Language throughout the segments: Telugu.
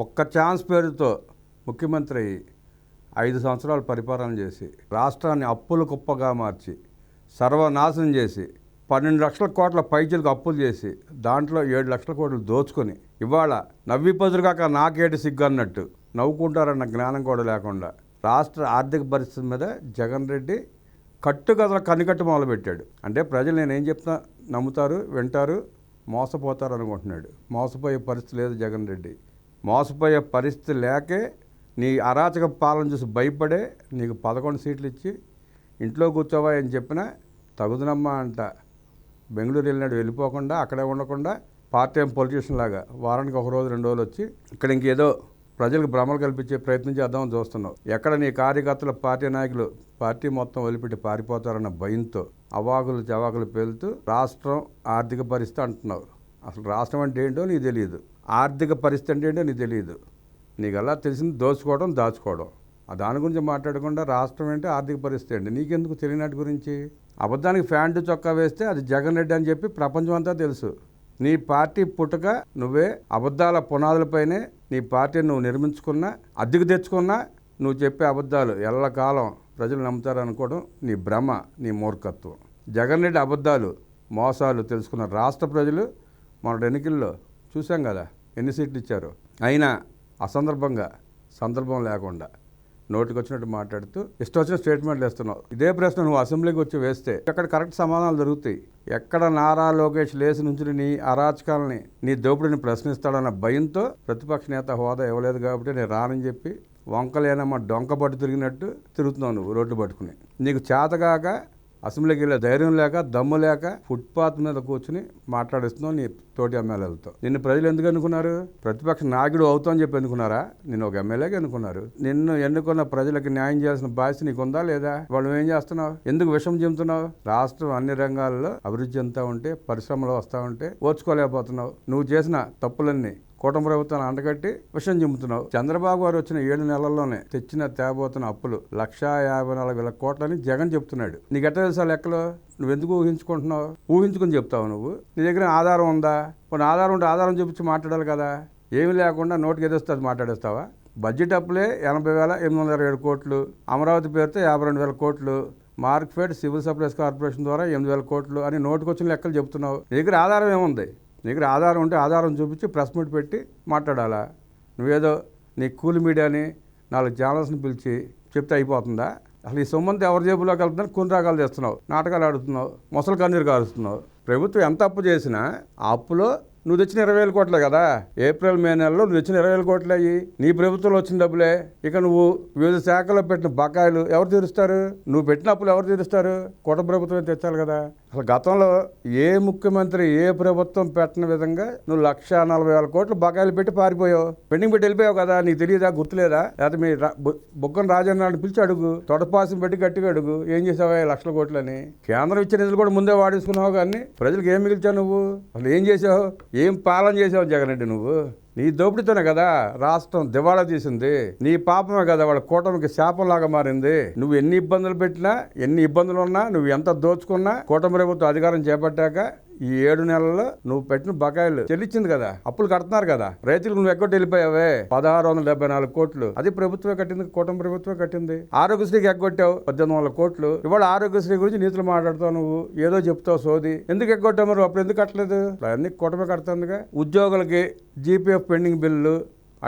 ఒక్క ఛాన్స్ పేరుతో ముఖ్యమంత్రి 5 సంవత్సరాలు పరిపాలన చేసి రాష్ట్రాన్ని అప్పుల కుప్పగా మార్చి సర్వనాశనం చేసి 12 లక్షల కోట్ల పైచలకు అప్పులు చేసి దాంట్లో 7 లక్షల కోట్లు దోచుకొని ఇవాళ నవ్వి పదురుగాక నాకేటి సిగ్గు అన్నట్టు నవ్వుకుంటారన్న జ్ఞానం కూడా లేకుండా రాష్ట్ర ఆర్థిక పరిస్థితి మీద జగన్ రెడ్డి కట్టుకథల కనికట్టు మొదలుపెట్టాడు. అంటే ప్రజలు నేనేం చెప్తున్నా నమ్ముతారు, వింటారు, మోసపోతారు అనుకుంటున్నాడు. మోసపోయే పరిస్థితి లేదు జగన్ రెడ్డి. మోసపోయే పరిస్థితి లేకే నీ అరాచక పాలన చూసి భయపడే నీకు 11 సీట్లు ఇచ్చి ఇంట్లో కూర్చోవా అని చెప్పినా తగుదనమ్మా అంట. బెంగళూరు వెళ్ళినాడు, వెళ్ళిపోకుండా అక్కడే ఉండకుండా పార్ట్ టైం పొలిటీషియన్ లాగా వారానికి 1 రోజు 2 రోజులు వచ్చి ఇక్కడ ఇంకేదో ప్రజలకు భ్రమలు కల్పించే ప్రయత్నం చేద్దామని చూస్తున్నావు. ఎక్కడ నీ కార్యకర్తలు పార్టీ నాయకులు పార్టీ మొత్తం వదిలిపెట్టి పారిపోతారన్న భయంతో అవాకులు చవాకులు పేలుతూ రాష్ట్రం ఆర్థిక పరిస్థితి అంటున్నావు. అసలు రాష్ట్రం అంటే ఏంటో నీకు తెలియదు, ఆర్థిక పరిస్థితి అంటే ఏంటో నీకు తెలియదు. నీకు అలా తెలిసింది దోచుకోవడం, దాచుకోవడం. దాని గురించి మాట్లాడకుండా రాష్ట్రం ఏంటి, ఆర్థిక పరిస్థితి ఏంటి నీకెందుకు తెలియనట్టు గురించి. అబద్ధానికి ప్యాంటు చొక్కా వేస్తే అది జగన్ రెడ్డి అని చెప్పి ప్రపంచం అంతా తెలుసు. నీ పార్టీ పుట్టుక నువ్వే అబద్ధాల పునాదులపైనే నీ పార్టీని నువ్వు నిర్మించుకున్నా, అద్దెకు తెచ్చుకున్నా నువ్వు చెప్పే అబద్ధాలు ఎల్లకాలం ప్రజలు నమ్ముతారనుకోవడం నీ భ్రమ, నీ మూర్ఖత్వం. జగన్ రెడ్డి అబద్ధాలు, మోసాలు తెలుసుకున్న రాష్ట్ర ప్రజలు మన ఎన్నికల్లో చూసాం కదా ఎన్ని సీట్లు ఇచ్చారు. అయినా అసందర్భంగా, సందర్భం లేకుండా నోటికి వచ్చినట్టు మాట్లాడుతూ ఇష్టం వచ్చిన స్టేట్మెంట్లు వేస్తున్నావు. ఇదే ప్రశ్న నువ్వు అసెంబ్లీకి వచ్చి వేస్తే ఎక్కడ కరెక్ట్ సమాధానాలు దొరుకుతాయి. ఎక్కడ నారా లోకేష్ లేచి నుంచి నీ అరాచకాలని, నీ దోపిడిని ప్రశ్నిస్తాడన్న భయంతో ప్రతిపక్ష నేత హోదా ఇవ్వలేదు కాబట్టి నేను రానని చెప్పి వంకలేనమ్మ డొంక పట్టు తిరిగినట్టు తిరుగుతున్నావు నువ్వు రోడ్డు పట్టుకుని. నీకు చేతగాక అసెంబ్లీకి వెళ్ళే ధైర్యం లేక, దమ్ము లేక ఫుట్పాత్ మీద కూర్చుని మాట్లాడిస్తున్నావు నీ తోటి ఎమ్మెల్యేలతో. నిన్ను ప్రజలు ఎందుకు ఎన్నుకున్నారు? ప్రతిపక్ష నాయకుడు అవుతామని చెప్పి ఎన్నుకున్నారా? నిన్ను ఒక ఎమ్మెల్యేగా ఎన్నుకున్నారు. నిన్ను ఎన్నుకున్న ప్రజలకు న్యాయం చేయాల్సిన బాధ్యత నీకుందా లేదా? వాళ్ళు ఏం చేస్తున్నావు? ఎందుకు విషం చెబుతున్నావు? రాష్ట్రం అన్ని రంగాల్లో అభివృద్ధి చెందుతూ ఉంటే, పరిశ్రమలు వస్తూ ఉంటే ఓర్చుకోలేకపోతున్నావు. నువ్వు చేసిన తప్పులన్నీ కూటమి ప్రభుత్వాన్ని అంటగట్టి విషయం చెబుతున్నావు. చంద్రబాబు గారు వచ్చిన 7 నెలల్లోనే తెచ్చిన తేబోతున్న అప్పులు 1,54,000 కోట్లని జగన్ చెప్తున్నాడు. నీకు ఎట్లా తెలుసా లెక్కలు? నువ్వెందుకు ఊహించుకుంటున్నావు? ఊహించుకుని చెప్తావు నువ్వు. నీ దగ్గర ఆధారం ఉందా? కొన్ని ఆధారం ఉంటే ఆధారం చూపించి మాట్లాడాలి కదా. ఏమి లేకుండా నోటికి ఎదుస్తే అది మాట్లాడేస్తావా? బడ్జెట్ అప్పులే 80,827 కోట్లు, అమరావతి పేరుతో 52,000 కోట్లు, మార్క్ఫెడ్ సివిల్ సప్లైస్ కార్పొరేషన్ ద్వారా 8,000 కోట్లు అని నోటికొచ్చిన లెక్కలు చెప్తున్నావు. నీ దగ్గర ఆధారం ఏముంది? నీ దగ్గర ఆధారం ఉంటే ఆధారం చూపించి ప్రెస్ మీట్ పెట్టి మాట్లాడాలా? నువ్వేదో నీ కూలి మీడియాని 4 ఛానల్స్ని పిలిచి చెప్తే అయిపోతుందా? అసలు ఈ సొమ్మంతా ఎవరి జేబులోకి వెళ్తుందని కొన్ని రకాలు చేస్తున్నావు, నాటకాలు ఆడుతున్నావు, మొసలు కన్నీరు కారుస్తున్నావు. ప్రభుత్వం ఎంత అప్పు చేసినా ఆ అప్పులో నువ్వు తెచ్చిన 20,000 కోట్లే కదా. ఏప్రిల్ మే నెలలో నువ్వు తెచ్చిన 20,000 కోట్లే అయ్యి నీ ప్రభుత్వంలో వచ్చిన డబ్బులే. ఇక నువ్వు వివిధ శాఖల్లో పెట్టిన బకాయిలు ఎవరు తీరుస్తారు? నువ్వు పెట్టిన అప్పులు ఎవరు తీరుస్తారు? కూటమి ప్రభుత్వమే తెచ్చాలి కదా. అసలు గతంలో ఏ ముఖ్యమంత్రి, ఏ ప్రభుత్వం పెట్టిన విధంగా నువ్వు 1,40,000 కోట్లు బకాయిలు పెట్టి పారిపోయావు, పెండింగ్ పెట్టి వెళ్ళిపోయావు కదా. నీకు తెలియదా, గుర్తులేదా? లేకపోతే మీ బుగ్గన రాజేంద్రని పిలిచి అడుగు, తొడపాసం పెట్టి గట్టిగా అడుగు, ఏం చేసావా 1,00,000 కోట్లని. కేంద్రం ఇచ్చిన నిధులు కూడా ముందే వాడేసుకున్నావు కానీ ప్రజలకు ఏం మిగిల్చావు నువ్వు? అసలు ఏం చేసావు? ఏం పాలన చేసావు జగన్ రెడ్డి నువ్వు? నీ దోపిడితోనే కదా రాష్ట్రం దివాళా తీసింది. నీ పాపమే కదా వాళ్ళ కూటమికి శాపంలాగా మారింది. నువ్వు ఎన్ని ఇబ్బందులు పెట్టినా, ఎన్ని ఇబ్బందులు ఉన్నా, నువ్వు ఎంత దోచుకున్నా కూటమి ప్రభుత్వం అధికారం చేపట్టాక ఈ 7 నెలల్లో నువ్వు పెట్టిన బకాయిలు చెల్లించింది కదా. అప్పులు కడుతున్నారు కదా. రైతులకు నువ్వు ఎగ్గొట్టి వెళ్ళిపోయావే 1,674 కోట్లు. అది ప్రభుత్వమే కట్టింది, కూటమి ప్రభుత్వమే కట్టింది. ఆరోగ్యశ్రీకి ఎగ్గొట్టావు 1,800 కోట్లు. ఇవాళ ఆరోగ్యశ్రీ గురించి నీతులు మాట్లాడుతావు నువ్వు, ఏదో చెప్తావు సోది. ఎందుకు ఎగ్గొట్టావు మరి? అప్పుడు ఎందుకు కట్టలేదు? అన్ని కూటమి కడుతుందిగా. ఉద్యోగులకి జీపీఎఫ్ పెండింగ్ బిల్లు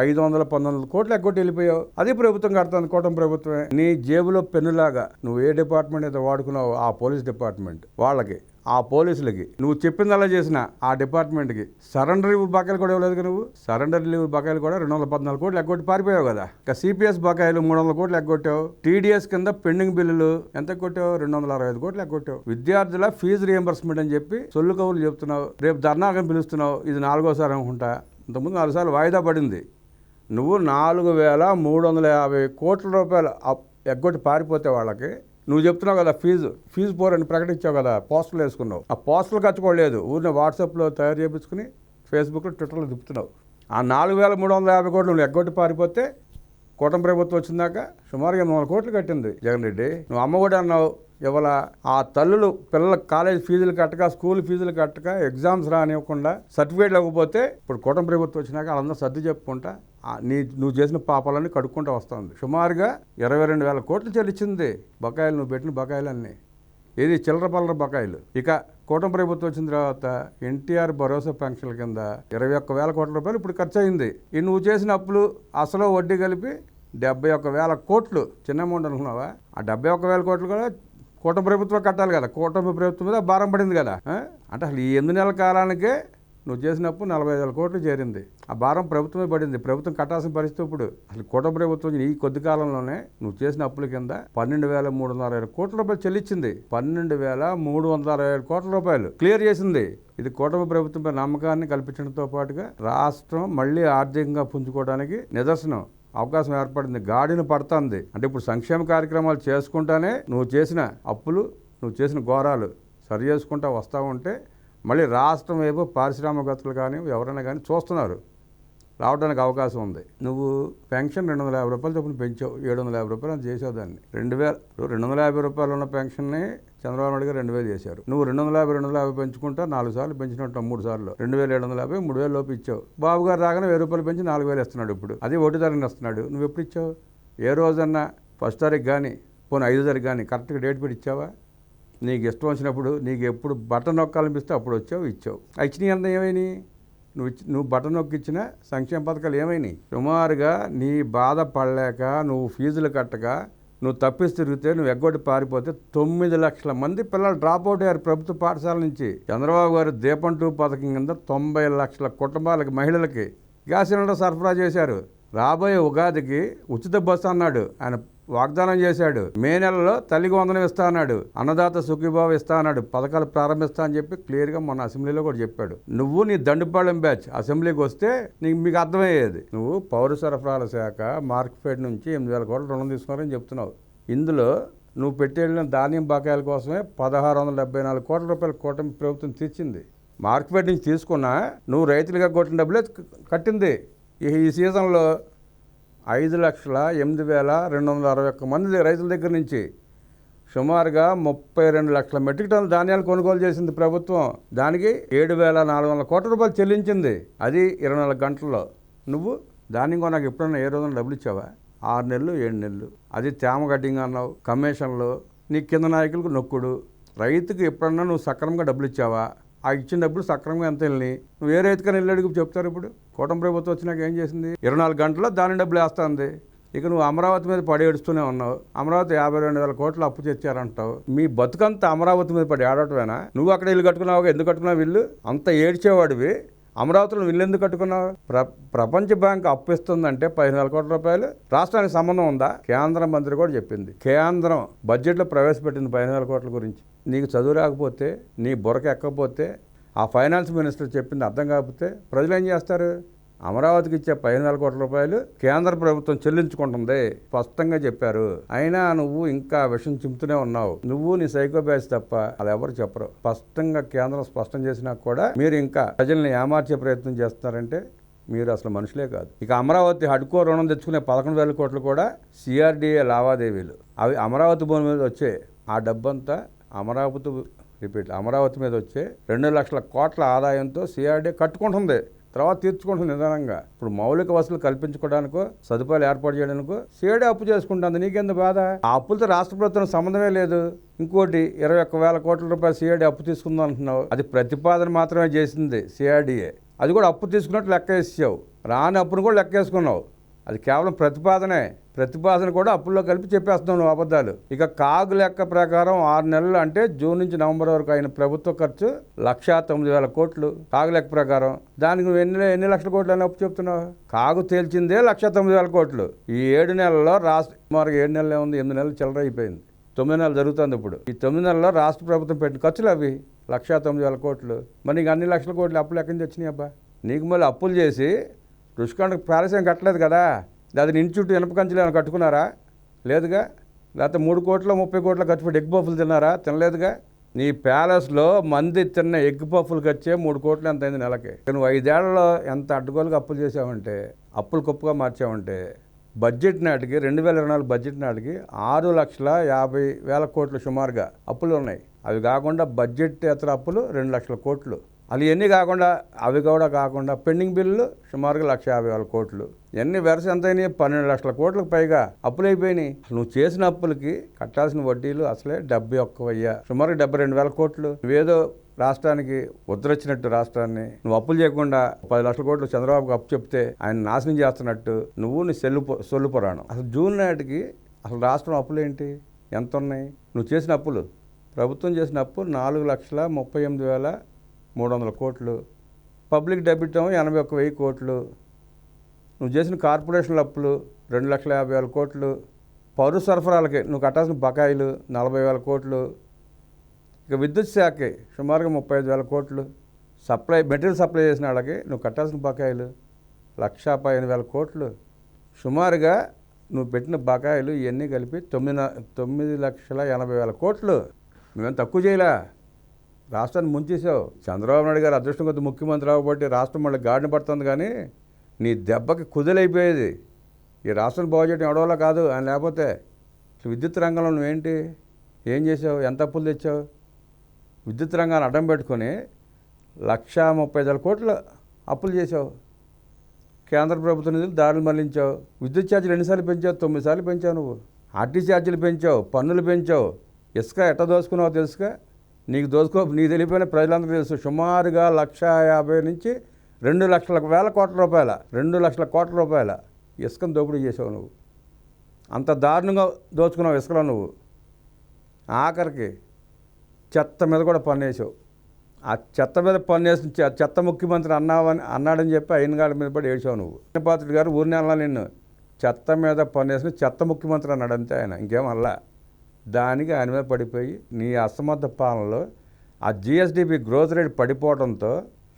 519 కోట్లు ఎగ్గొట్టి వెళ్ళిపోయావు. అది ప్రభుత్వం కడుతుంది, కూటమి ప్రభుత్వమే. నీ జేబులో పెన్నులాగా నువ్వు ఏ డిపార్ట్మెంట్ అయితే వాడుకున్నావు, ఆ పోలీస్ డిపార్ట్మెంట్ వాళ్ళకి, ఆ పోలీసులకి నువ్వు చెప్పిందలా చేసిన ఆ డిపార్ట్మెంట్కి సరెండర్ లీవ్ బకాయిలు కూడా ఇవ్వలేదు. నువ్వు సరెండర్ లీవ్ బకాయిలు కూడా 214 కోట్లు ఎగ్గొట్టి పారిపోయావు కదా. ఇక సిపిఎస్ బకాయిలు 300 కోట్లు ఎగ్గొట్టావు. టీడీఎస్ కింద పెండింగ్ బిల్లులు ఎంత కొట్టావు? 265 కోట్లు ఎగ్గొట్టావు. విద్యార్థుల ఫీజు రియంబర్స్మెంట్ అని చెప్పి సొల్లు కబుర్లు చెప్తున్నావు. రేపు ధర్నాకని పిలుస్తున్నావు. ఇది 4గోసారి అనుకుంటా. ఇంతకుముందు 4 సార్లు వాయిదా పడింది. నువ్వు 4,350 కోట్ల రూపాయలు ఎగ్గొట్టి పారిపోతే వాళ్ళకి నువ్వు చెప్తున్నావు కదా ఫీజు పోరని ప్రకటించావు కదా, పోస్టర్లు వేసుకున్నావు. ఆ పోస్టర్లు ఖర్చుకోలేదు, ఊరిని వాట్సాప్లో తయారు చేయించుకుని ఫేస్బుక్లో, ట్విట్టర్లో తిప్పుతున్నావు. ఆ 4,350 కోట్లు నువ్వు ఎగ్గొట్టి పారిపోతే కూటమి ప్రభుత్వం వచ్చిందాక సుమారుగా 800 కోట్లు కట్టింది జగన్ రెడ్డి. నువ్వు అమ్మ కూడా అన్నావు. ఇవాళ ఆ తల్లులు పిల్లల కాలేజ్ ఫీజులు కట్టక, స్కూల్ ఫీజులు కట్టక, ఎగ్జామ్స్ రానివ్వకుండా, సర్టిఫికేట్లు ఇవ్వకపోతే ఇప్పుడు కూటమి ప్రభుత్వం వచ్చినాక వాళ్ళందరూ సర్ది చెప్పుకుంటా నువ్వు చేసిన పాపాలన్నీ కడుక్కుంటూ వస్తుంది. సుమారుగా 22,000 కోట్లు చెల్లించింది బకాయిలు, నువ్వు పెట్టిన బకాయిలన్నీ. ఇది చిల్లర పల్లర బకాయిలు. ఇక కూటమి ప్రభుత్వం వచ్చిన తర్వాత ఎన్టీఆర్ భరోసా పెన్షన్ల కింద 21,000 కోట్ల రూపాయలు ఇప్పుడు ఖర్చు అయింది. ఈ నువ్వు చేసిన అప్పులు అసలు వడ్డీ కలిపి 71,000 కోట్లు. చిన్న అమౌంట్ అనుకున్నావా? ఆ 71,000 కోట్లు కూడా కూటమి ప్రభుత్వం కట్టాలి కదా. కూటమి ప్రభుత్వం మీద భారం పడింది కదా. అంటే అసలు ఈ 8 నెలల కాలానికే నువ్వు చేసినప్పుడు 45,000 కోట్లు చేరింది. ఆ భారం ప్రభుత్వమే పడింది. ప్రభుత్వం కట్టాల్సిన పరిస్థితి ఇప్పుడు. అసలు కూటమి ప్రభుత్వం ఈ కొద్ది కాలంలోనే నువ్వు చేసిన అప్పుల కింద 12,360 కోట్ల రూపాయలు చెల్లించింది. 12,360 కోట్ల రూపాయలు క్లియర్ చేసింది. ఇది కూటమి ప్రభుత్వంపై నమ్మకాన్ని కల్పించడంతో పాటుగా రాష్ట్రం మళ్ళీ ఆర్థికంగా పుంజుకోవడానికి నిదర్శనం. అవకాశం ఏర్పడింది. గాడిన పడుతుంది. అంటే ఇప్పుడు సంక్షేమ కార్యక్రమాలు చేసుకుంటానే నువ్వు చేసిన అప్పులు, నువ్వు చేసిన ఘోరాలు సరి చేసుకుంటా వస్తూ ఉంటే మళ్ళీ రాష్ట్రం వైపు పారిశ్రామికవేత్తలు కానీ ఎవరైనా కానీ చూస్తున్నారు, రావడానికి అవకాశం ఉంది. నువ్వు పెన్షన్ 250 రూపాయలు చొప్పున పెంచావు, 750 రూపాయలు అని చేసావు. దాన్ని 250 రూపాయలు ఉన్న పెన్షన్ని చంద్రబాబు నాయుడు గారు 2,000 చేశారు. నువ్వు 250 పెంచుకుంటా 4 సార్లు పెంచినట్టు 3 సార్లు 2,750, 3,000 లోపు ఇచ్చావు. బాబు గారు రాగానే 1,000 రూపాయలు పెంచి 4,000 ఇస్తున్నాడు. ఇప్పుడు అది ఒకటి తారీఖున ఇస్తున్నాడు. నువ్వు ఎప్పుడు ఇచ్చావు? ఏ రోజన్నా 1 తారీఖు కానీ పోనీ 5 తారీఖు కానీ కరెక్ట్గా డేట్ పెట్టి ఇచ్చావా? నీకు ఇష్టం వచ్చినప్పుడు నీకు ఎప్పుడు బటన్ నొక్కాలనిపిస్తే అప్పుడు వచ్చావు, ఇచ్చావు. ఇచ్చినవి అంతా ఏమైనాయి? నువ్వు బటన్ నొక్కి ఇచ్చిన సంక్షేమ పథకాలు ఏమైనాయి? సుమారుగా నీ బాధ పడలేక నువ్వు ఫీజులు కట్టక నువ్వు తప్పిసి తిరిగితే, నువ్వు ఎగ్గొట్టి పారిపోతే 9 లక్షల మంది పిల్లలు డ్రాప్ అవుట్ అయ్యారు ప్రభుత్వ పాఠశాల నుంచి. చంద్రబాబు గారు దీపం 2 పథకం కింద 90 లక్షల కుటుంబాలకి, మహిళలకి గ్యాస్ సిలిండర్ సరఫరా చేశారు. రాబోయే ఉగాదికి ఉచిత బస్సు అన్నాడు, ఆయన వాగ్దానం చేశాడు. మే నెలలో తల్లికి వందనం ఇస్తా అన్నాడు, అన్నదాత సుఖీభావ ఇస్తా అన్నాడు, పథకాలు ప్రారంభిస్తా అని చెప్పి క్లియర్గా మొన్న అసెంబ్లీలో కూడా చెప్పాడు. నువ్వు నీ దండుపాళెం బ్యాచ్ అసెంబ్లీకి వస్తే మీకు అర్థమయ్యేది. నువ్వు పౌర సరఫరాల శాఖ మార్కెట్ నుంచి 8,000 కోట్ల రుణం తీసుకున్నారని చెప్తున్నావు. ఇందులో నువ్వు పెట్టేళ్ళిన ధాన్యం బకాయిల కోసమే 1,674 కోట్ల రూపాయలు కూటమి ప్రభుత్వం తీర్చింది. మార్కెట్ నుంచి తీసుకున్నా నువ్వు రైతులుగా కొట్టిన డబ్బులే కట్టింది. ఈ సీజన్లో 5,08,261 మంది రైతుల దగ్గర నుంచి సుమారుగా 32 లక్షల మెట్రిక్ టన్నుల ధాన్యాలు కొనుగోలు చేసింది ప్రభుత్వం. దానికి 7,400 కోట్ల రూపాయలు చెల్లించింది. అది 24 గంటల్లో. నువ్వు ధాన్యం కొన్నాక ఎప్పుడన్నా ఏ రోజున డబ్బులు ఇచ్చావా? 6 నెలలు 7 నెలలు. అది తేమ గడ్డింగ్ అన్నావు, కమిషన్లు, నీ కింద నాయకులకు నొక్కుడు. రైతుకు ఎప్పుడన్నా నువ్వు సక్రమంగా డబ్బులు ఇచ్చావా? ఆ ఇచ్చిన డబ్బులు సక్రమంగా ఎంత వెళ్ళి నువ్వు ఏ రైతుకని వెళ్ళాడు చెప్తారు. ఇప్పుడు కూటమి ప్రభుత్వం వచ్చినాక ఏం చేసింది? 24 గంటల్లో దాని డబ్బులు వేస్తుంది. ఇక నువ్వు అమరావతి మీద పడి ఏడుస్తూనే ఉన్నావు. అమరావతి 52,000 కోట్లు అప్పు తెచ్చారంటావు. మీ బతుకంతా అమరావతి మీద పడి ఆడటమేనా? నువ్వు అక్కడ ఇల్లు కట్టుకున్నావు, ఎందుకు కట్టుకున్నావు ఇల్లు? అంత ఏడ్చేవాడివి. అమరావతిలో ఇల్లు ఎందుకు కట్టుకున్నావు? ప్రపంచ బ్యాంక్ అప్పు ఇస్తుందంటే 15,000 కోట్ల రూపాయలు. రాష్ట్రానికి సంబంధం ఉందా? కేంద్ర మంత్రి కూడా చెప్పింది. కేంద్రం బడ్జెట్లో ప్రవేశపెట్టింది 15,000 కోట్ల గురించి. నీకు చదువు రాకపోతే, నీ బుర్రకు ఎక్కకపోతే, ఆ ఫైనాన్స్ మినిస్టర్ చెప్పింది అర్థం కాకపోతే ప్రజలు ఏం చేస్తారు? అమరావతికి ఇచ్చే 15,000 కోట్ల రూపాయలు కేంద్ర ప్రభుత్వం చెల్లించుకుంటుంది స్పష్టంగా చెప్పారు. అయినా నువ్వు ఇంకా విషయం చెబుతూనే ఉన్నావు. నువ్వు నీ సైకో బ్యాచ్ తప్ప అది ఎవరు చెప్పరు. స్పష్టంగా కేంద్రం స్పష్టం చేసినా కూడా మీరు ఇంకా ప్రజల్ని ఏమార్చే ప్రయత్నం చేస్తున్నారంటే మీరు అసలు మనుషులే కాదు. ఇక అమరావతి హడ్కో రుణం తెచ్చుకునే 11,000 కోట్లు కూడా సిఆర్డీఏ లావాదేవీలు. అవి అమరావతి భూమి మీద వచ్చే ఆ డబ్బంతా అమరావతి మీద వచ్చే 2 లక్షల కోట్ల ఆదాయంతో సిఆర్డీఏ కట్టుకుంటుంది, తర్వాత తీర్చుకుంటుంది నిదానంగా. ఇప్పుడు మౌలిక వసతులు కల్పించుకోవడానికో, సదుపాయాలు ఏర్పాటు చేయడానికో సిఆర్డీఏ అప్పు చేసుకుంటుంది. నీకెందుకు బాధ? ఆ అప్పులతో రాష్ట్ర ప్రభుత్వం సంబంధమే లేదు. ఇంకోటి 21,000 కోట్ల రూపాయలు సిఆర్డీఏ అప్పు తీసుకుందాం అంటున్నావు. అది ప్రతిపాదన మాత్రమే చేసింది సిఆర్డీఏ. అది కూడా అప్పు తీసుకున్నట్టు లెక్క వేసావు. రాని అప్పును కూడా లెక్క వేసుకున్నావు. అది కేవలం ప్రతిపాదన కూడా అప్పుల్లో కలిపి చెప్పేస్తున్నావు నువ్వు అబద్ధాలు. ఇక కాగు లెక్క ప్రకారం 6 నెలలు అంటే జూన్ నుంచి నవంబర్ వరకు అయిన ప్రభుత్వ ఖర్చు 1,09,000 కోట్లు కాగు లెక్క ప్రకారం. దానికి నువ్వు ఎన్ని లక్షల కోట్లు అని అప్పు చెప్తున్నావు? కాగు తేల్చిందే 1,09,000 కోట్లు. ఈ 7 నెలల్లో సుమారుగా 7 నెలలే ఉంది, 8 నెలలు చిల్లర అయిపోయింది. 9 నెలలు జరుగుతుంది ఇప్పుడు. ఈ 9 నెలల్లో రాష్ట్ర ప్రభుత్వం పెట్టిన ఖర్చులు అవి 1,09,000 కోట్లు. మరి నీకు అన్ని లక్షల కోట్లు అప్పులు ఎక్కడి నుంచి వచ్చినాయి అబ్బా? నీకు మళ్ళీ అప్పులు చేసి రుషికొండకు ప్యాలెస్ ఏం కట్టలేదు కదా? అది ఇంటి చుట్టూ ఇనప కంచెలు ఏమైనా కట్టుకున్నారా? లేదుగా. లేకపోతే 3 కోట్ల 30 కోట్ల ఖర్చు పెట్టి ఎగ్ పఫ్ఫులు తిన్నారా? తినలేదుగా. నీ ప్యాలెస్లో మంది తిన్న ఎగ్ పఫ్ఫులు ఖర్చే 3 కోట్లు ఎంత అయింది నెలకి. నువ్వు 5 ఏళ్లలో ఎంత అడ్డుగోలుగా అప్పులు చేసావంటే, అప్పులు కుప్పగా మార్చావంటే, బడ్జెట్ నాటికి 2024 బడ్జెట్ నాటికి 6,50,000 కోట్లు సుమారుగా అప్పులు ఉన్నాయి. అవి కాకుండా బడ్జెట్ ఇతర అప్పులు 2 లక్షల కోట్లు. అది ఎన్ని కాకుండా అవి కూడా కాకుండా పెండింగ్ బిల్లులు సుమారుగా 1,50,000 కోట్లు. ఎన్ని వెరస ఎంత అయినాయి? 12 లక్షల కోట్లకు పైగా అప్పులు అయిపోయినాయి. నువ్వు చేసిన అప్పులకి కట్టాల్సిన వడ్డీలు అసలే 71,000, సుమారుగా 72,000 కోట్లు. నువ్వేదో రాష్ట్రానికి ఉద్ధరించినట్టు రాష్ట్రాన్ని నువ్వు అప్పులు చేయకుండా 10 లక్షల కోట్లు చంద్రబాబుకి అప్పు చెప్తే ఆయన నాశనం చేస్తున్నట్టు నువ్వు నీ సొల్లు పురాణం. అసలు జూన్ నాటికి అసలు రాష్ట్రం అప్పులు ఏంటి, ఎంత ఉన్నాయి? నువ్వు చేసిన అప్పులు, ప్రభుత్వం చేసిన అప్పు 4,38,300 కోట్లు. పబ్లిక్ డెబిట్ ఏమో 81,000 కోట్లు. నువ్వు చేసిన కార్పొరేషన్ల అప్పులు 2,50,000 కోట్లు. పౌర సరఫరాలకి నువ్వు కట్టాల్సిన బకాయిలు 40,000 కోట్లు. ఇక విద్యుత్ శాఖకి సుమారుగా 35,000 కోట్లు. మెటీరియల్ సప్లై చేసిన వాళ్ళకి నువ్వు కట్టాల్సిన బకాయిలు 1,15,000 కోట్లు. సుమారుగా నువ్వు పెట్టిన బకాయిలు ఇవన్నీ కలిపి 9,80,000 కోట్లు. నువ్వేం తక్కువ చేయలే, రాష్ట్రాన్ని ముంచేసావు. చంద్రబాబు నాయుడు గారు అదృష్టం కొద్ది ముఖ్యమంత్రి అవ్వబట్టి రాష్ట్రం మళ్ళీ గాడిన పడుతుంది, కానీ నీ దెబ్బకి కుదలైపోయేది. ఈ రాష్ట్రాన్ని బాగు చేయడం ఎవడోలా కాదు ఆయన లేకపోతే. విద్యుత్ రంగంలో నువ్వేంటి, ఏం చేసావు, ఎంత అప్పులు తెచ్చావు? విద్యుత్ రంగాన్ని అడ్డం పెట్టుకొని 1,30,000 కోట్లు అప్పులు చేసావు. కేంద్ర ప్రభుత్వ నిధులు దాడులు మళ్లించావు. విద్యుత్ ఛార్జీలు ఎన్నిసార్లు పెంచావు? 9 సార్లు పెంచావు నువ్వు. ఆర్టీ ఛార్జీలు పెంచావు, పన్నులు పెంచావు. ఇసుక ఎట్ట దోసుకున్నావు తెలుసుగా. నీకు తెలియపోయిన ప్రజలందరూ తెలుసు. సుమారుగా 1,50,000 నుంచి 2,00,000 కోట్ల రూపాయల 2,00,000 కోట్ల రూపాయల ఇసుకను దోపిడీ చేసావు నువ్వు. అంత దారుణంగా దోచుకున్నావు ఇసుకలో నువ్వు. ఆఖరికి చెత్త మీద కూడా పన్నేసావు. ఆ చెత్త మీద పన్నేసి చెత్త ముఖ్యమంత్రి అన్నాడని చెప్పి అయినగాళ్ళ మీద పడి ఏడ్చావు నువ్వు. పాత్రుడు గారు ఊరి నెల నిన్ను చెత్త మీద పన్నేసిన చెత్త ముఖ్యమంత్రి అన్నాడు అంతే ఆయన, ఇంకేమల్లా. దానికి ఆయన మీద పడిపోయి నీ అసమర్థ పాలనలో ఆ జిఎస్డిపి గ్రోత్ రేట్ పడిపోవడంతో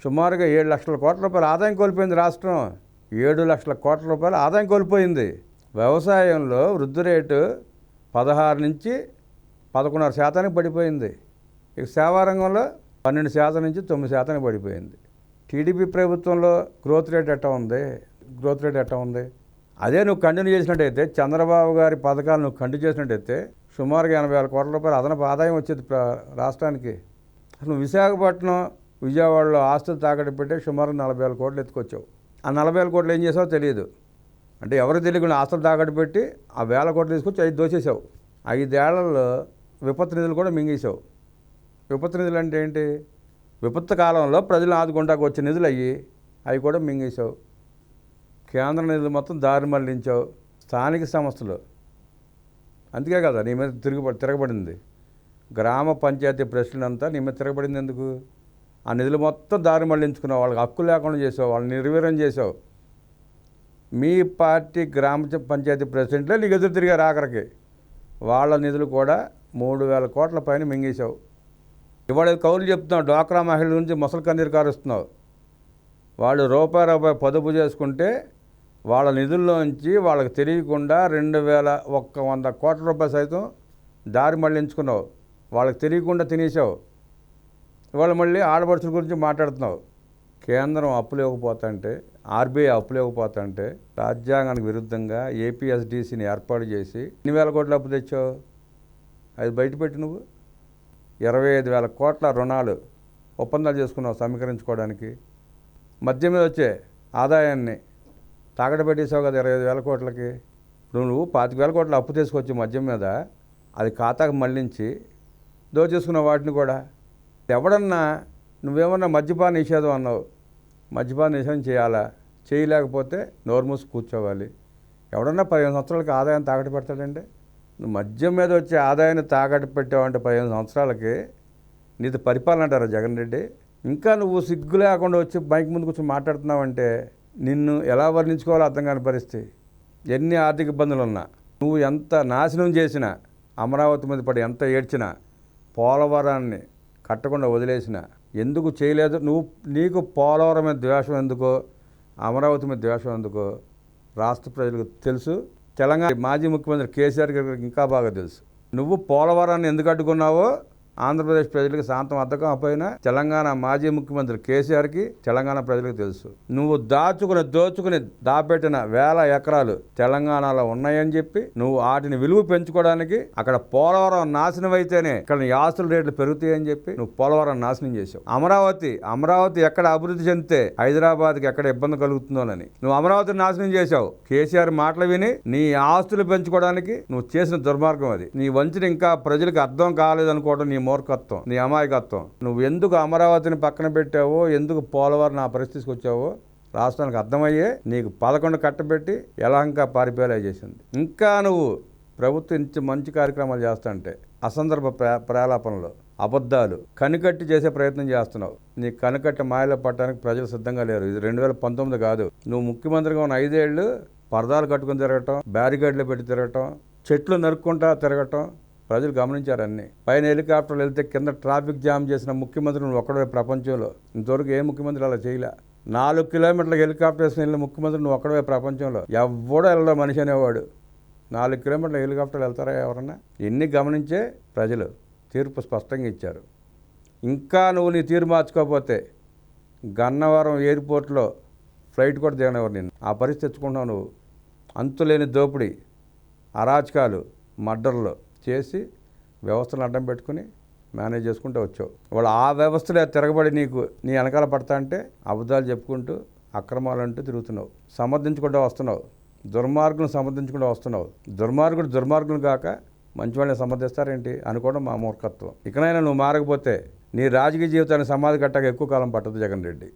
సుమారుగా 7 లక్షల కోట్ల రూపాయలు ఆదాయం కోల్పోయింది రాష్ట్రం. 7 లక్షల కోట్ల రూపాయలు ఆదాయం కోల్పోయింది. వ్యవసాయంలో వృద్ధి రేటు 16 నుంచి 11.5% పడిపోయింది. ఇక సేవారంగంలో 12% నుంచి 9% పడిపోయింది. టీడీపీ ప్రభుత్వంలో గ్రోత్ రేట్ ఎట్టా ఉంది? అదే నువ్వు కంటిన్యూ చేసినట్టయితే, చంద్రబాబు గారి పథకాలు నువ్వు కంటిన్యూ చేసినట్టయితే సుమారుగా 80,000 కోట్ల రూపాయలు అదనపు ఆదాయం వచ్చేది రాష్ట్రానికి. అసలు విశాఖపట్నం, విజయవాడలో ఆస్తులు తాకట్టు పెట్టి సుమారు 40,000 కోట్లు ఎత్తుకొచ్చావు. ఆ 40,000 కోట్లు ఏం చేసావో తెలియదు. అంటే ఎవరికి తెలియకుండా ఆస్తులు తాకట్టు పెట్టి ఆ 1,000 కోట్లు తీసుకొచ్చి 5 దోచేసావు. 5 ఏళ్లలో విపత్తు నిధులు కూడా మింగేసావు. విపత్తు నిధులు అంటే ఏంటి? విపత్తు కాలంలో ప్రజలను ఆదుకుంటాకు వచ్చే నిధులు అవి కూడా మింగేసావు. కేంద్ర నిధులు మొత్తం దారి మళ్లించావు. స్థానిక సంస్థలు అందుకే కదా నీ మీద తిరగబడింది. గ్రామ పంచాయతీ ప్రెసిడెంట్ అంతా నీ మీద తిరగబడింది ఎందుకు? ఆ నిధులు మొత్తం దారి మళ్లించుకున్నావు. వాళ్ళకి హక్కు లేకుండా చేసావు, వాళ్ళని నిర్వీర్యం చేసావు. మీ పార్టీ గ్రామ పంచాయతీ ప్రెసిడెంట్లే నీకు ఎదురు తిరిగారు. ఆఖరికి వాళ్ళ నిధులు కూడా 3,000 కోట్ల పైన మింగేశావు. ఇవాళ కౌలు చెప్తున్నావు, డ్వాక్రా మహిళల నుంచి ముసలి కన్నీరు కారుస్తున్నావు. వాళ్ళు రూపాయి పొదుపు చేసుకుంటే వాళ్ళ నిధుల్లోంచి వాళ్ళకి తెలియకుండా 2,100 కోట్ల రూపాయలు సైతం దారి మళ్లించుకున్నావు. వాళ్ళకి తెలియకుండా తినేసావు. ఇవాళ మళ్ళీ ఆడపడుచుల గురించి మాట్లాడుతున్నావు. కేంద్రం అప్పులు ఇవ్వకపోతుంటే, ఆర్బీఐ అప్పులు ఇవ్వకపోతుంటే రాజ్యాంగానికి విరుద్ధంగా ఏపీఎస్డిసిని ఏర్పాటు చేసి 2,000 కోట్ల అప్పు తెచ్చావు. అది బయటపెట్టి నువ్వు 25,000 కోట్ల రుణాలు ఒప్పందాలు చేసుకున్నావు సమీకరించుకోవడానికి. మద్యం మీద వచ్చే ఆదాయాన్ని తాకట్టు పెట్టేసావు కదా 25,000 కోట్లకి. ఇప్పుడు నువ్వు 25,000 కోట్ల అప్పు తీసుకొచ్చి మద్యం మీద అది ఖాతాకు మళ్లించి దోచేసుకున్న వాటిని కూడా. ఎవడన్నా నువ్వేమన్నా మద్యపాన నిషేధం అన్నావు, మద్యపాన నిషేధం చేయాలా? చేయలేకపోతే నోరు మూసి కూర్చోవాలి. ఎవడన్నా 15 సంవత్సరాలకి ఆదాయం తాకట్టు పెడతాడంటే? నువ్వు మద్యం మీద వచ్చే ఆదాయాన్ని తాకట్టు పెట్టావంటే 15 సంవత్సరాలకి నీది పరిపాలన అంటారా జగన్ రెడ్డి? ఇంకా నువ్వు సిగ్గు లేకుండా వచ్చి మైక్ ముందు కూర్చొని మాట్లాడుతున్నావంటే నిన్ను ఎలా వర్ణించుకోవాలో అర్థం కాని పరిస్థితి. ఎన్ని ఆర్థిక ఇబ్బందులు ఉన్నా, నువ్వు ఎంత నాశనం చేసినా, అమరావతి మీద పడి ఎంత ఏడ్చినా, పోలవరాన్ని కట్టకుండా వదిలేసినా ఎందుకు చేయలేదు? నీకు పోలవరం మీద ద్వేషం ఎందుకో, అమరావతి మీద ద్వేషం ఎందుకో రాష్ట్ర ప్రజలకు తెలుసు. తెలంగాణ మాజీ ముఖ్యమంత్రి కేసీఆర్ గారికి ఇంకా బాగా తెలుసు. నువ్వు పోలవరాన్ని ఎందుకు అడ్డుకున్నావో ఆంధ్రప్రదేశ్ ప్రజలకు శాంతం అద్దకం అపోయినా తెలంగాణ మాజీ ముఖ్యమంత్రి కేసీఆర్కి తెలంగాణ ప్రజలకు తెలుసు. నువ్వు దోచుకుని దాపెట్టిన వేల ఎకరాలు తెలంగాణలో ఉన్నాయని చెప్పి నువ్వు వాటిని విలువ పెంచుకోవడానికి అక్కడ పోలవరం నాశనం అయితేనే ఇక్కడ నీ ఆస్తుల రేట్లు పెరుగుతాయని చెప్పి నువ్వు పోలవరం నాశనం చేసావు. అమరావతి ఎక్కడ అభివృద్ధి చెందితే హైదరాబాద్కి ఎక్కడ ఇబ్బంది కలుగుతుందోనని నువ్వు అమరావతిని నాశనం చేశావు. కేసీఆర్ మాటలు విని నీ ఆస్తులు పెంచుకోవడానికి నువ్వు చేసిన దుర్మార్గం అది. నీ వంచన ఇంకా ప్రజలకు అర్థం కాలేదనుకోవడం నీ మూర్ఖత్వం, నీ అమాయకత్వం. నువ్వు ఎందుకు అమరావతిని పక్కన పెట్టావో, ఎందుకు పోలవరం ఆ పరిస్థితికి వచ్చావో రాష్ట్రానికి అర్థమయ్యే నీకు 11 కట్టబెట్టి యలహంక పారిపోయేలా చేసింది. ఇంకా నువ్వు ప్రభుత్వం మంచి కార్యక్రమాలు చేస్తుంటే అసందర్భ ప్రేలాపనలు, అబద్ధాలు కనికట్టి చేసే ప్రయత్నం చేస్తున్నావు. నీ కనికట్టి మాయలో పట్టడానికి ప్రజలు సిద్ధంగా లేరు. ఇది 2019 కాదు. నువ్వు ముఖ్యమంత్రిగా ఉన్న 5 ఏళ్ళు పరదాలు కట్టుకుని తిరగటం, బ్యారికేడ్లు పెట్టి తిరగటం, చెట్లు నరుక్కుంటా తిరగటం ప్రజలు గమనించారు. అన్ని పైన హెలికాప్టర్లు వెళ్తే కింద ట్రాఫిక్ జామ్ చేసిన ముఖ్యమంత్రి నువ్వు ఒక్కడే ప్రపంచంలో. ఇంతవరకు ఏ ముఖ్యమంత్రి అలా చేయలే. 4 కిలోమీటర్ల హెలికాప్టర్ వేసుకుని వెళ్ళిన ముఖ్యమంత్రి నువ్వు ఒక్కడే ప్రపంచంలో. ఎవడో వెళ్ళడం మనిషి అనేవాడు. 4 కిలోమీటర్ల హెలికాప్టర్లు వెళ్తారా ఎవరన్నా? ఎన్ని గమనించే ప్రజలు తీర్పు స్పష్టంగా ఇచ్చారు. ఇంకా నువ్వు నీ తీరు మార్చుకోకపోతే గన్నవరం ఎయిర్పోర్ట్లో ఫ్లైట్ కూడా దిగనివ్వరు నిన్ను. ఆ పరిస్థితి తెచ్చుకుంటావు నువ్వు. అంతులేని దోపిడీ, అరాచకాలు, మర్డర్లు చేసి వ్యవస్థను అడ్డం పెట్టుకుని మేనేజ్ చేసుకుంటూ వచ్చావు. వాళ్ళు ఆ వ్యవస్థలే తిరగబడి నీ వెనకాల పడతా అంటే అబద్ధాలు చెప్పుకుంటూ అక్రమాలు అంటూ తిరుగుతున్నావు. సమర్థించుకుంటూ వస్తున్నావు. దుర్మార్గులను సమర్థించుకుంటూ వస్తున్నావు. దుర్మార్గులు కాక మంచి వాళ్ళని సమర్థిస్తారేంటి అనుకోవడం మా మూర్ఖత్వం. ఇకనైనా నువ్వు మారకపోతే నీ రాజకీయ జీవితాన్ని సమాధి కట్టక ఎక్కువ కాలం పట్టదు జగన్ రెడ్డి.